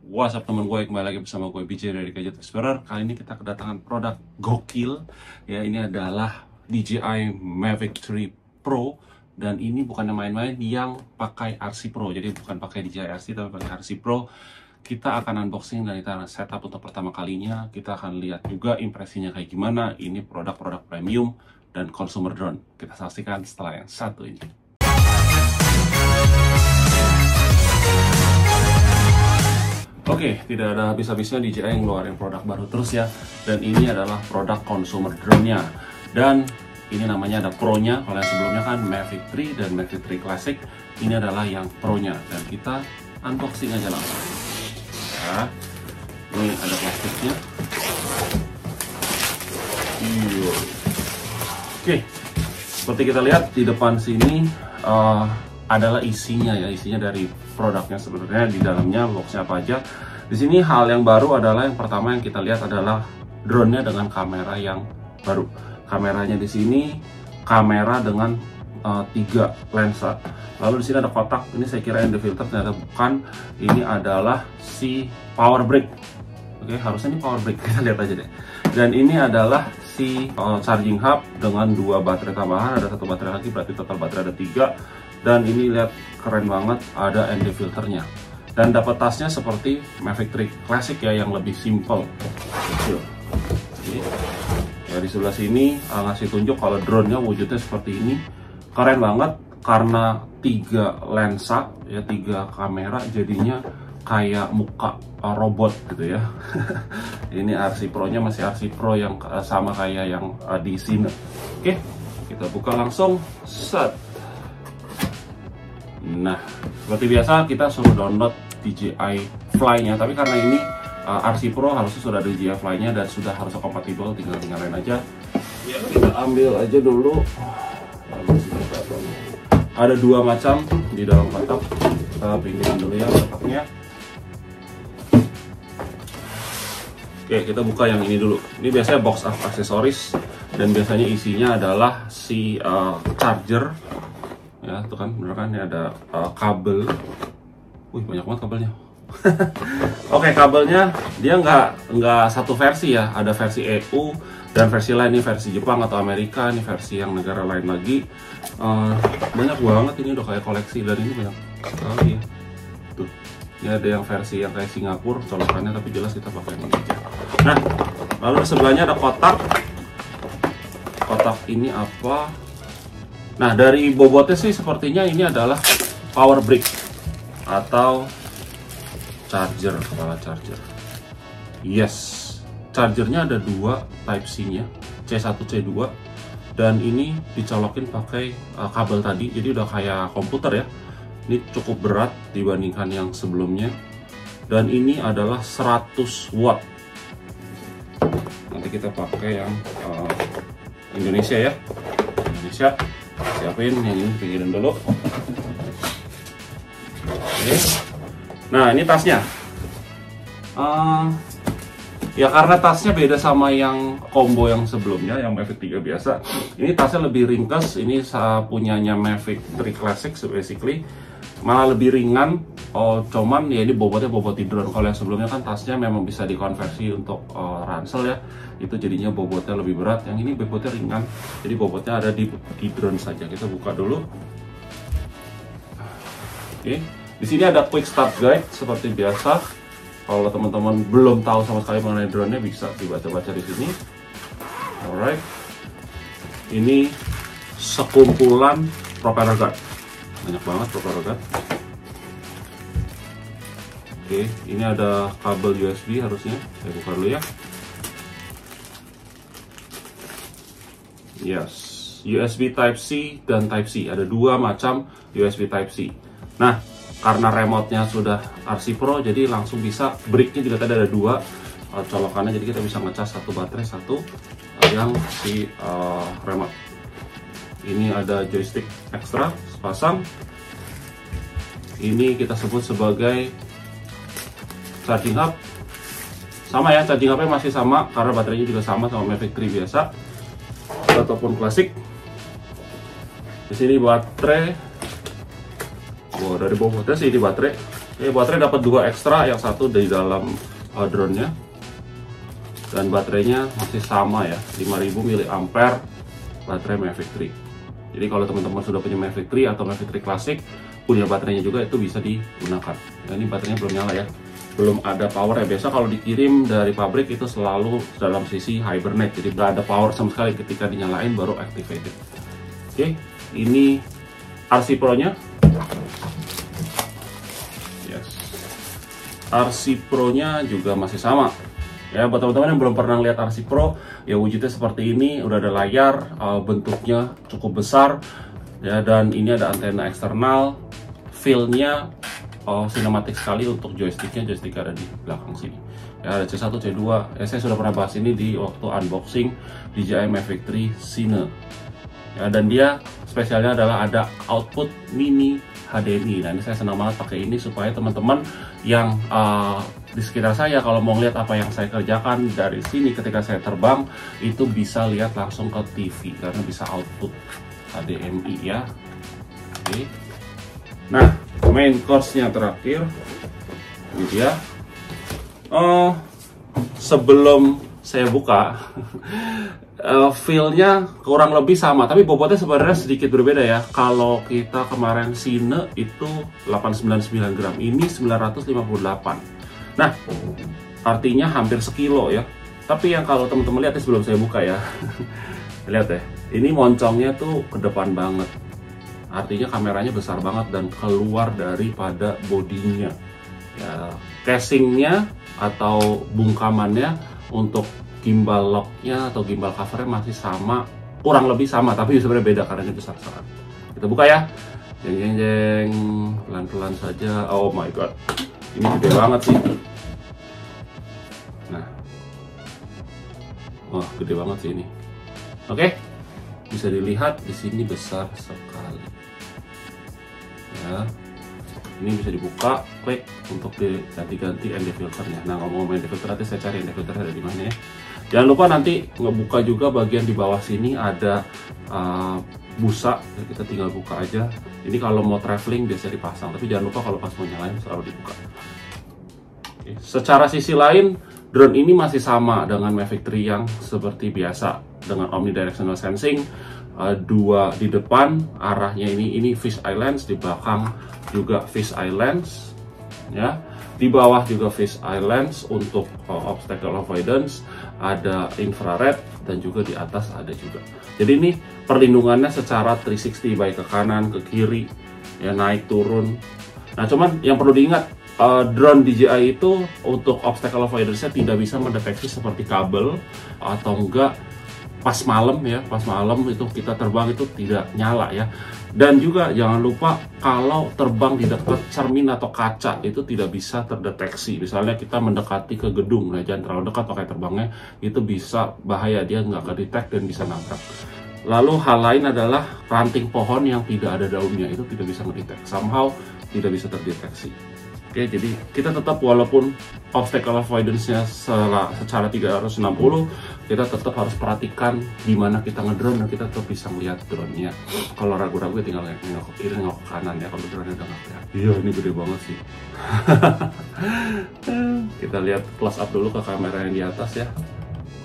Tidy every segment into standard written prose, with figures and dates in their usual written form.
What's up teman gue, kembali lagi bersama gue BJ dari Gadget Explorer. Kali ini kita kedatangan produk gokil. Ya, ini adalah DJI Mavic 3 Pro. Dan ini bukan yang main-main, yang pakai RC Pro. Jadi bukan pakai DJI RC tapi pakai RC Pro. Kita akan unboxing dan kita akan setup untuk pertama kalinya. Kita akan lihat juga impresinya kayak gimana. Ini produk-produk premium dan consumer drone. Kita saksikan setelah yang satu ini. Oke, tidak ada habis-habisnya DJI ngeluarin produk baru terus ya. Dan ini adalah produk consumer drone-nya. Dan ini namanya ada Pro-nya. Kalau yang sebelumnya kan Mavic 3 dan Mavic 3 Classic. Ini adalah yang Pro-nya. Dan kita unboxing aja langsung. Ya, ini ada plastiknya. Oke, seperti kita lihat di depan sini adalah isinya ya, isinya dari produknya sebenarnya. Di dalamnya boxnya apa aja. Di sini hal yang baru adalah yang pertama yang kita lihat adalah drone-nya dengan kamera yang baru. Kameranya di sini kamera dengan 3 lensa. Lalu di sini ada kotak. Ini saya kira ND filter, ternyata bukan. Ini adalah si power brick. Oke, harusnya ini power brick. Kita lihat aja deh. Dan ini adalah si charging hub dengan 2 baterai tambahan. Ada 1 baterai lagi, berarti total baterai ada 3. Dan ini lihat keren banget, ada ND filternya. Dan dapat tasnya seperti Mavic 3 Classic ya, yang lebih simple. Kecil. Ya, di sebelah sini ngasih tunjuk kalau drone-nya wujudnya seperti ini. Keren banget karena 3 lensa ya, 3 kamera, jadinya kayak muka robot gitu ya. Ini RC Pro-nya masih RC Pro yang sama kayak yang di sini. Oke, kita buka langsung. Set. Nah, seperti biasa kita suruh download DJI Fly-nya, tapi karena ini RC Pro harusnya sudah ada DJI Fly-nya dan sudah harusnya kompatibel, tinggal nyalain aja. Ya, kita ambil aja dulu. Ada 2 macam di dalam kotak. Kita pinggirin dulu ya kotaknya. Oke, kita buka yang ini dulu. Ini biasanya box of aksesoris dan biasanya isinya adalah si charger. Ya, tuh kan, bener kan, ini ada kabel. Wih, banyak banget kabelnya. Oke, kabelnya dia nggak satu versi ya. Ada versi EU dan versi lain, ini versi Jepang atau Amerika, ini versi yang negara lain lagi. Banyak banget, ini udah kayak koleksi, dan ini banyak sekali ya. Tuh, ini ada yang versi yang kayak Singapura colokannya, tapi jelas kita pakai ini aja. Nah, lalu di sebelahnya ada kotak. Kotak ini apa? Nah, dari bobotnya sih sepertinya ini adalah power brick atau charger, kepala charger. Yes, chargernya ada 2 Type-C-nya, C1, C2, dan ini dicolokin pakai kabel tadi, jadi udah kayak komputer ya. Ini cukup berat dibandingkan yang sebelumnya, dan ini adalah 100 watt. Nanti kita pakai yang Indonesia ya, Indonesia. Siapin yang ini, pinggirin dulu. Oke. Nah, ini tasnya. Ya karena tasnya beda sama yang combo yang sebelumnya, yang Mavic 3 biasa. Ini tasnya lebih ringkas. Ini punyanya Mavic 3 Classic basically. Malah lebih ringan. Cuman ya ini bobotnya bobot di drone. Kalau yang sebelumnya kan tasnya memang bisa dikonversi untuk ransel ya. Itu jadinya bobotnya lebih berat. Yang ini bobotnya ringan. Jadi bobotnya ada di drone saja. Kita buka dulu. Oke. Di sini ada quick start guide seperti biasa. Kalau teman-teman belum tahu sama sekali mengenai drone-nya, bisa dibaca-baca di sini. Alright. Ini sekumpulan propeller guard. Banyak banget propeller guard. Oke, ini ada kabel USB harusnya. Saya buka dulu ya. Yes, USB Type-C dan Type-C. Ada 2 macam USB Type-C. Nah, karena remote-nya sudah RC Pro, jadi langsung bisa. Brick-nya juga tadi ada 2 colokannya, jadi kita bisa ngecas 1 baterai, 1 yang si remote. Ini ada joystick ekstra sepasang. Ini kita sebut sebagai charging hub. Sama ya, charging hubnya masih sama karena baterainya juga sama Mavic 3 biasa ataupun klasik. Di sini baterai. Wow, dari bobotnya sih ini baterai Baterai dapat 2 ekstra, yang satu di dalam drone-nya, dan baterainya masih sama ya, 5000 mAh baterai Mavic 3. Jadi kalau teman-teman sudah punya Mavic 3 atau Mavic 3 Classic, punya baterainya juga, itu bisa digunakan. Nah, ini baterainya belum nyala ya, belum ada power ya. Biasa kalau dikirim dari pabrik itu selalu dalam sisi hibernate, jadi nggak ada power sama sekali, ketika dinyalain baru activated. Oke, ini RC Pro-nya. Yes. RC Pro-nya juga masih sama. Ya, buat teman-teman yang belum pernah lihat RC Pro, ya wujudnya seperti ini, udah ada layar, bentuknya cukup besar, ya, dan ini ada antena eksternal, feel-nya sinematik sekali untuk joysticknya, joystick ada di belakang sini. Ya, ada C1, C2, ya, saya sudah pernah bahas ini di waktu unboxing DJI Mavic 3 Cine. Ya, dan dia spesialnya adalah ada output mini HDMI. Nah, ini saya senang banget pakai ini supaya teman-teman yang di sekitar saya kalau mau lihat apa yang saya kerjakan dari sini ketika saya terbang, itu bisa lihat langsung ke TV karena bisa output HDMI ya. Oke. Nah, main course-nya terakhir ini dia. Sebelum saya buka, feel-nya kurang lebih sama, tapi bobotnya sebenarnya sedikit berbeda ya. Kalau kita kemarin Cine itu 899 gram, ini 958. Nah, artinya hampir sekilo ya. Tapi yang kalau teman-teman lihat sebelum saya buka ya, lihat ya, ini moncongnya tuh ke depan banget. Artinya kameranya besar banget dan keluar daripada bodinya. Ya, casingnya atau bungkamannya untuk gimbal locknya atau gimbal covernya masih sama, kurang lebih sama, tapi sebenarnya beda karena ini besar-besaran. Kita buka ya, jeng jeng jeng, pelan-pelan saja. Oh my god, ini gede banget sih. Nah, wah gede banget sih ini. Oke, bisa dilihat di sini besar sekali. Ya, ini bisa dibuka, klik untuk diganti-ganti ND filternya. Nah, ngomong-ngomong ND filter, nanti saya cari ND filter ada di mana ya. Jangan lupa nanti ngebuka juga bagian di bawah sini ada busa, kita tinggal buka aja. Ini kalau mau traveling biasa dipasang, tapi jangan lupa kalau pas mau nyalain selalu dibuka. Oke. Secara sisi lain, drone ini masih sama dengan Mavic 3 yang seperti biasa dengan omnidirectional sensing. Dua di depan arahnya ini fish eye lens, di belakang juga fish eye lens ya, di bawah juga fish eye lens untuk obstacle avoidance, ada infrared, dan juga di atas ada juga. Jadi ini perlindungannya secara 360, baik ke kanan ke kiri ya, naik turun. Nah, cuman yang perlu diingat, drone DJI itu untuk obstacle avoidance-nya tidak bisa mendeteksi seperti kabel atau enggak pas malam ya, pas malam itu kita terbang itu tidak nyala ya. Dan juga jangan lupa kalau terbang di dekat cermin atau kaca itu tidak bisa terdeteksi. Misalnya kita mendekati ke gedung, nah jangan terlalu dekat pakai terbangnya, itu bisa bahaya, dia nggak kedetek dan bisa nabrak. Lalu hal lain adalah ranting pohon yang tidak ada daunnya, itu tidak bisa mendetek, somehow tidak bisa terdeteksi. Oke, jadi kita tetap walaupun obstacle avoidance-nya secara 360, kita tetap harus perhatikan di mana kita ngedrone dan kita tetap bisa melihat drone-nya. Kalau ragu-ragu tinggal nengok ke kiri, nengok ke kanan ya, kalau drone-nya udah nggak kelihatan. Iya, ini gede banget sih. Kita lihat close up dulu ke kamera yang di atas ya.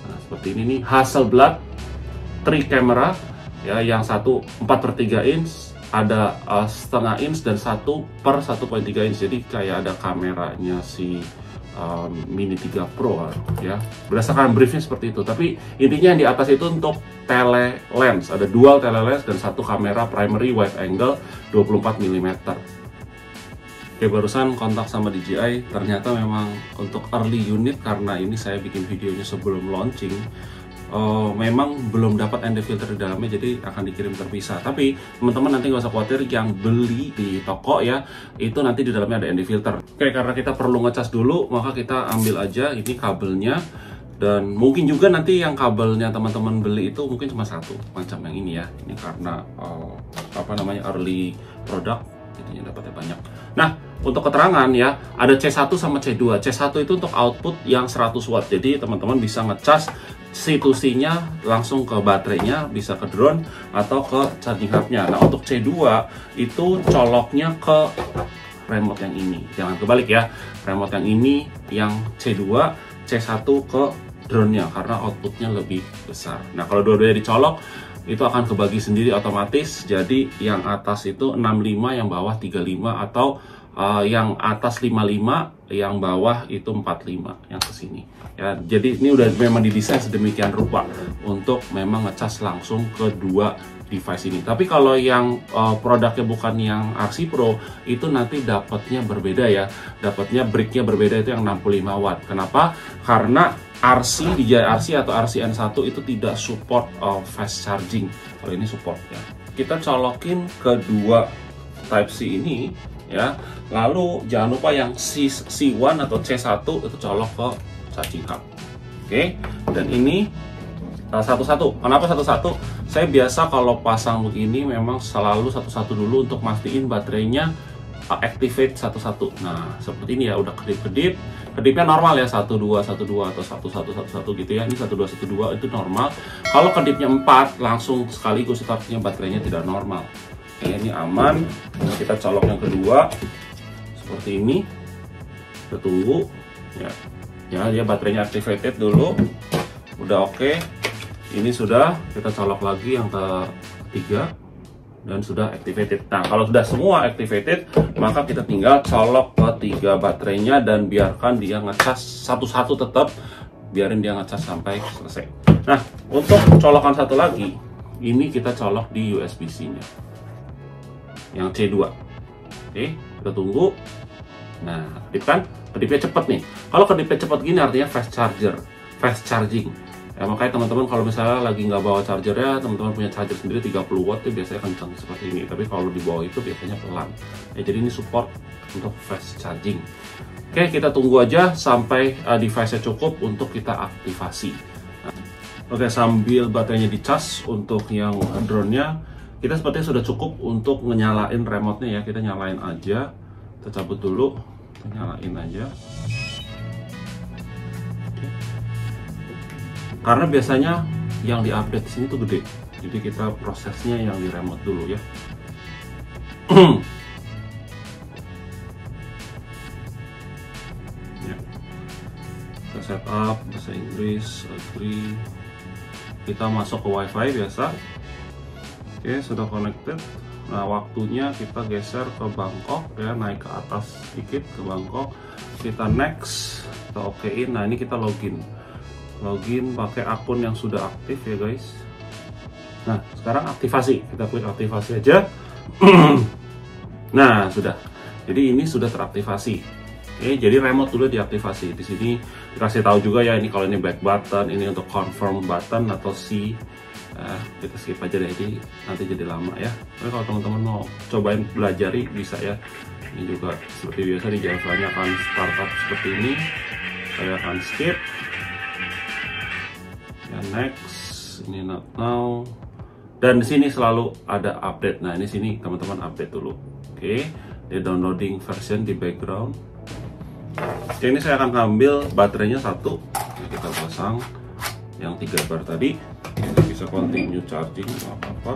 Nah, seperti ini nih, Hasselblad 3 camera ya, yang satu 4/3 inch, ada setengah inch dan 1/1.3 inch, jadi kayak ada kameranya si Mini 3 Pro ya, berdasarkan briefnya seperti itu. Tapi intinya yang di atas itu untuk tele lens, ada dual tele lens dan satu kamera primary wide angle 24 mm. Oke, barusan kontak sama DJI, ternyata memang untuk early unit, karena ini saya bikin videonya sebelum launching, memang belum dapat ND filter di dalamnya, jadi akan dikirim terpisah. Tapi teman-teman nanti nggak usah khawatir, yang beli di toko ya, itu nanti di dalamnya ada ND filter. Oke, karena kita perlu ngecas dulu, maka kita ambil aja ini kabelnya. Dan mungkin juga nanti yang kabelnya teman-teman beli itu mungkin cuma satu, macam yang ini ya. Ini karena early product, jadinya dapatnya banyak. Nah, untuk keterangan ya, ada C1 sama C2. C1 itu untuk output yang 100 watt, jadi teman-teman bisa ngecas C2C-nya langsung ke baterainya, bisa ke drone atau ke charging hub-nya. Nah, untuk C2 itu coloknya ke remote yang ini. Jangan kebalik ya, remote yang ini yang C2, C1 ke drone-nya karena outputnya lebih besar. Nah kalau dua-duanya dicolok itu akan kebagi sendiri otomatis, jadi yang atas itu 65, yang bawah 35, atau yang atas 55, yang bawah itu 45 yang kesini ya. Jadi ini udah memang didesain sedemikian rupa untuk memang ngecas langsung ke dua device ini. Tapi kalau yang produknya bukan yang RC Pro itu nanti dapatnya berbeda ya, dapatnya bricknya berbeda, itu yang 65 watt. Kenapa? Karena RC, DJI RC atau RCN1 itu tidak support fast charging. Kalau ini support ya. Kita colokin kedua Type C ini ya. Lalu jangan lupa yang C1 atau C1 itu colok ke charging hub. Oke. Dan ini satu-satu. Kenapa satu-satu? Saya biasa kalau pasang begini memang selalu satu-satu dulu untuk mastiin baterainya activate satu-satu. Nah, seperti ini ya, udah kedip-kedip. Kedipnya normal ya, 1 2 1 2 atau 1 1 1 1 gitu ya. Ini 1 2 1 2 itu normal. Kalau kedipnya 4 langsung sekaligus, itu artinya baterainya tidak normal. Oke, ini aman. Nah, kita colok yang kedua seperti ini. Kita tunggu ya. Ya, dia baterainya activated dulu. Udah oke. Ini sudah, kita colok lagi yang ketiga dan sudah activated. Nah, kalau sudah semua activated, maka kita tinggal colok ke 3 baterainya dan biarkan dia ngecas satu-satu, tetap biarin dia ngecas sampai selesai. Nah, untuk colokan satu lagi, ini kita colok di USB-C-nya yang C2. Oke, kita tunggu. Nah, kedip kan? Kedipnya cepet nih. Kalau kedipnya cepet gini artinya fast charging. Ya, makanya teman-teman kalau misalnya lagi nggak bawa chargernya, teman-teman punya charger sendiri 30 watt itu biasanya kencang seperti ini. Tapi kalau di bawah itu biasanya pelan. Ya, jadi ini support untuk fast charging. Oke, kita tunggu aja sampai device-nya cukup untuk kita aktivasi. Nah, oke, sambil baterainya dicas untuk yang drone-nya, kita sepertinya sudah cukup untuk nyalain remote-nya ya. Kita nyalain aja. Kita cabut dulu, kita nyalain aja. Karena biasanya yang diupdate di sini tuh gede, jadi kita prosesnya yang di remote dulu ya. Ya. Kita setup bahasa Inggris, agree. Kita masuk ke WiFi biasa. Oke, sudah connected. Nah, waktunya kita geser ke Bangkok ya, naik ke atas sedikit ke Bangkok. Kita next, kita okein. Nah, ini kita login pakai akun yang sudah aktif ya guys. Nah, sekarang aktivasi, kita klik aktivasi aja. Nah, sudah. Jadi ini sudah teraktivasi. Oke, jadi remote dulu diaktifasi. Di sini dikasih tahu juga ya, ini kalau ini back button, ini untuk confirm button atau C. Kita skip aja deh, ini nanti jadi lama ya. Tapi kalau teman-teman mau cobain belajari bisa ya. Ini juga seperti biasa di Java-nya akan startup seperti ini. Saya akan skip. Ya, next, ini not now. Dan di sini selalu ada update. Nah, ini sini teman-teman update dulu. Oke, dia downloading version di background. Oke, ini saya akan ambil baterainya 1. Kita pasang yang 3 bar tadi. Kita bisa continue charging apa-apa.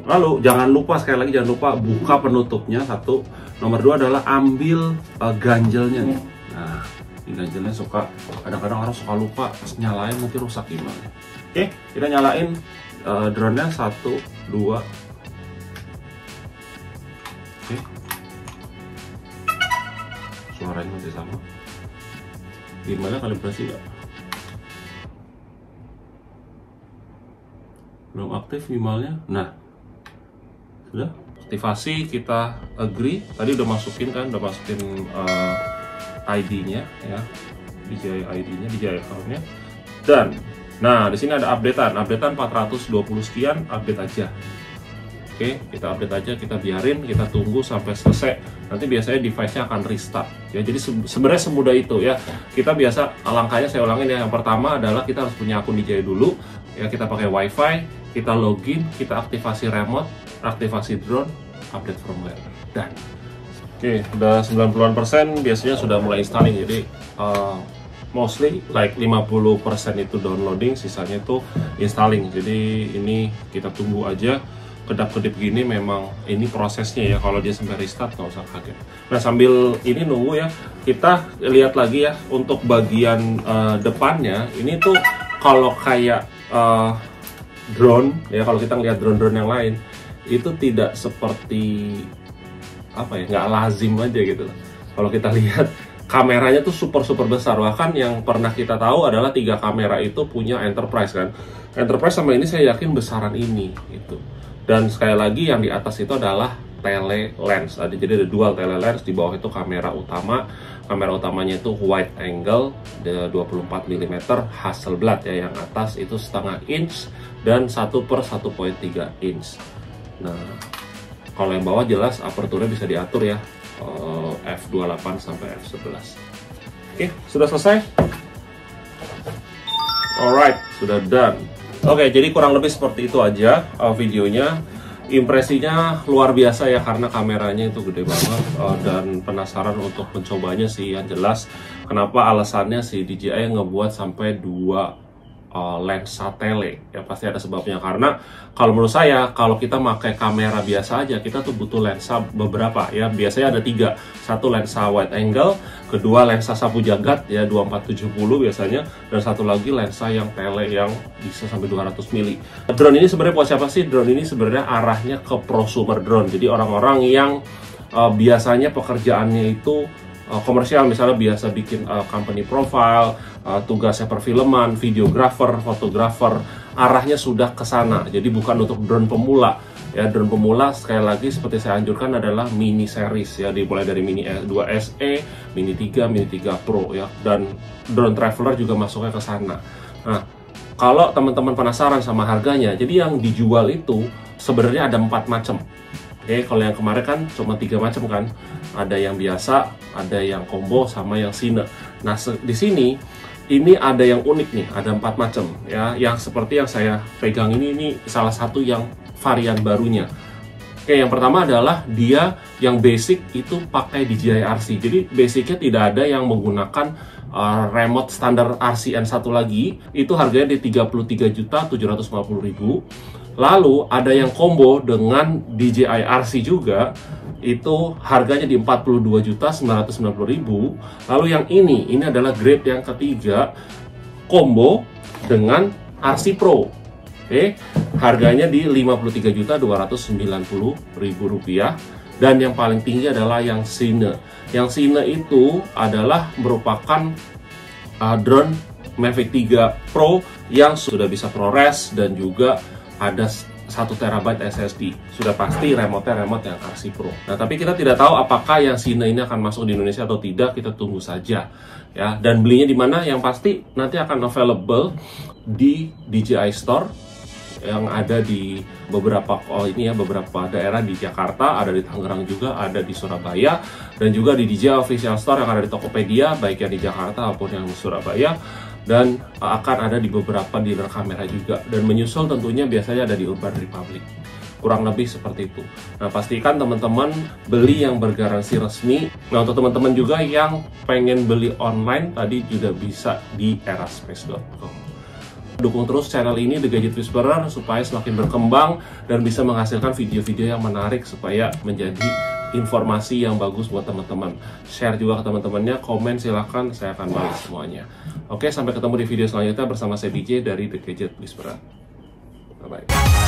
Lalu jangan lupa, sekali lagi jangan lupa buka penutupnya 1. Nomor 2 adalah ambil ganjelnya nih. Nah, ganjelnya suka, kadang-kadang orang suka lupa nyalain, nanti rusak gimana. Oke, kita nyalain drone-nya 1, 2. Oke, suaranya masih sama. Gimana kalibrasi nggak? Belum aktif minimalnya. Nah, sudah aktivasi, kita agree. Tadi udah masukin ID-nya ya, DJI ID-nya, DJI account-nya. Dan nah, di sini ada updatean 420 sekian, update aja. Oke, kita update aja, kita biarin, kita tunggu sampai selesai. Nanti biasanya device-nya akan restart. Ya, jadi sebenarnya semudah itu ya. Kita biasa langkahnya saya ulangin ya. Yang pertama adalah kita harus punya akun DJI dulu. Ya, kita pakai WiFi, kita login, kita aktivasi remote, aktivasi drone, update firmware. Dan oke, udah 90% biasanya sudah mulai installing. Jadi mostly like 50% itu downloading, sisanya itu installing. Jadi ini kita tunggu aja. kedap-kedip gini memang ini prosesnya ya. Kalau dia sampai restart nggak usah kaget. Nah sambil ini nunggu ya, kita lihat lagi ya untuk bagian depannya. Ini tuh kalau kayak drone ya, kalau kita ngeliat drone-drone yang lain itu tidak seperti apa ya, nggak lazim aja gitu. Kalau kita lihat kameranya tuh super besar, bahkan yang pernah kita tahu adalah 3 kamera itu punya Enterprise kan. Enterprise sama ini saya yakin besaran ini gitu. Dan sekali lagi yang di atas itu adalah tele lens. Jadi ada dual tele lens, di bawah itu kamera utama. Kamera utamanya itu wide angle 24 mm Hasselblad ya, yang atas itu setengah inch dan 1/1.3 inch. Nah, kalau yang bawah jelas aperturnya bisa diatur ya, f/28 sampai f/11. Oke, sudah selesai. Alright, sudah done. Oke, jadi kurang lebih seperti itu aja videonya. Impresinya luar biasa ya, karena kameranya itu gede banget, dan penasaran untuk mencobanya sih. Yang jelas kenapa alasannya si DJI ngebuat sampai 2 lensa tele ya, pasti ada sebabnya. Karena kalau menurut saya, kalau kita pakai kamera biasa aja, kita tuh butuh lensa beberapa ya. Biasanya ada 3, satu lensa wide angle, kedua lensa sapu jagat ya 2470 biasanya, dan satu lagi lensa yang tele yang bisa sampai 200 mili. Drone ini sebenarnya buat siapa sih? Drone ini sebenarnya arahnya ke prosumer drone, jadi orang-orang yang biasanya pekerjaannya itu komersial, misalnya biasa bikin company profile, tugasnya perfilman, videographer, fotografer, arahnya sudah ke sana. Jadi bukan untuk drone pemula ya. Drone pemula sekali lagi seperti saya anjurkan adalah mini series ya, dimulai dari mini 2 SE, mini 3, mini 3 Pro ya, dan drone traveler juga masuknya ke sana. Nah, kalau teman-teman penasaran sama harganya, jadi yang dijual itu sebenarnya ada 4 macam. Oke, kalau yang kemarin kan cuma 3 macam kan, ada yang biasa, ada yang combo, sama yang cine. Nah, di sini ini ada yang unik nih, ada 4 macam ya. Yang seperti yang saya pegang ini salah satu yang varian barunya. Oke, yang pertama adalah dia yang basic itu pakai DJI RC. Jadi basicnya tidak ada yang menggunakan remote standar RCN1 lagi. Itu harganya di 33.750.000. Lalu ada yang combo dengan DJI RC juga, itu harganya di 42.990.000. Lalu yang ini adalah grade yang ketiga, combo dengan RC Pro. Oke, harganya di 53.290.000 rupiah. Dan yang paling tinggi adalah yang Cine. Yang Cine itu adalah merupakan drone Mavic 3 Pro yang sudah bisa ProRes dan juga ada 1 TB SSD. Sudah pasti remote yang RC Pro. Nah, tapi kita tidak tahu apakah yang Cine ini akan masuk di Indonesia atau tidak. Kita tunggu saja ya. Dan belinya di mana? Yang pasti nanti akan available di DJI Store yang ada di beberapa beberapa daerah di Jakarta, ada di Tangerang juga, ada di Surabaya, dan juga di DJI Official Store yang ada di Tokopedia, baik yang di Jakarta maupun yang di Surabaya. Dan akan ada di beberapa dealer kamera juga, dan menyusul tentunya biasanya ada di Urban Republic. Kurang lebih seperti itu. Nah, pastikan teman-teman beli yang bergaransi resmi. Nah, untuk teman-teman juga yang pengen beli online, tadi juga bisa di eraspace.com. Dukung terus channel ini, The Gadget Whisperer, supaya semakin berkembang dan bisa menghasilkan video-video yang menarik supaya menjadi informasi yang bagus buat teman-teman. Share juga ke teman-temannya, komen silahkan, saya akan balas semuanya. Oke, sampai ketemu di video selanjutnya bersama saya DJ dari The Gadget Whisperer. Bye-bye.